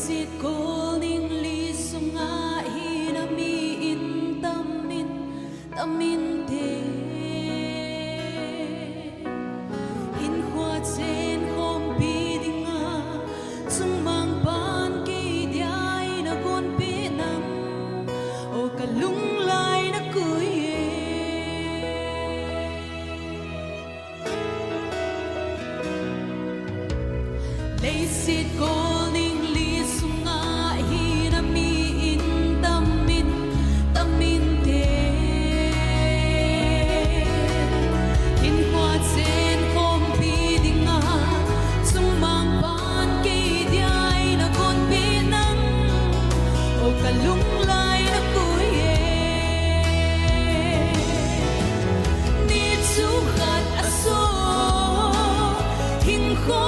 sit calling li sunga hinami in tamin te in hoa chen hom pi dinga chung mang ban ki diai na gon pi nam o kalung lai na kui lay sit calling li sunga hinami in tamin te in hoa chen hom pi dinga chung mang ban ki diai na gon pi nam o kalung lai na kui ni chu khat aso hin kho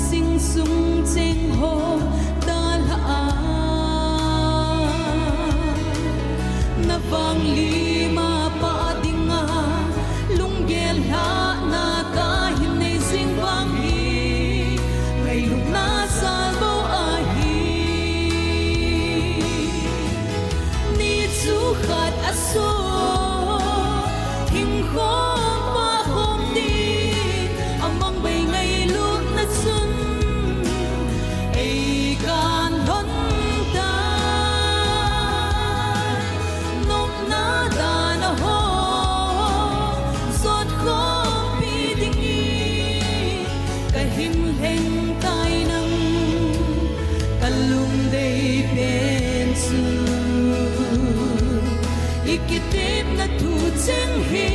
sing sung ching ho dal a na vang li ma pa dinga lunggel ha na ka hin nei sing bang hi ngai luk na sal bo a hi ni chu khat aso hing kho pa khom ti amang bai ngai luk na sun ikitip na tu cheng hi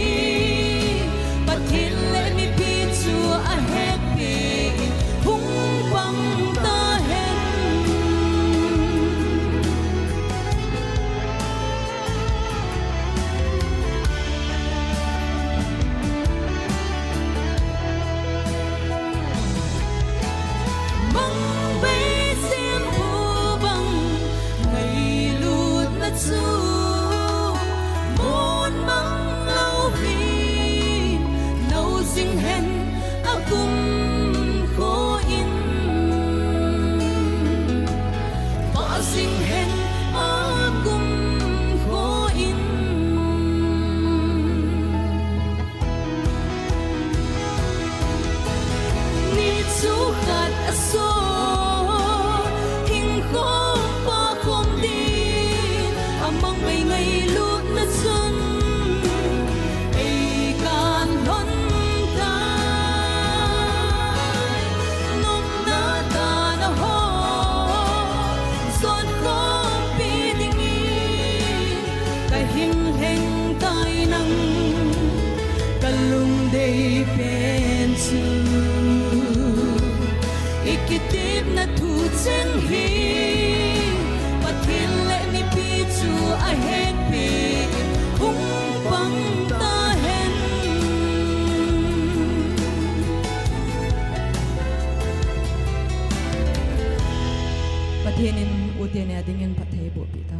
pathil le mi pi chu a happy hung pang ta hen mang bay xiên hu bang ngày lut na chu hen akum kho in pa sing hen akum kho in ni chu khat aso hing kho pa khom din amang bai ngai lut na sun kalung dei pen chu ikitip na tu chen hi pathil le mi pi chu a happy hung pang ta hen pathianin utian adingin pathai bo pi ta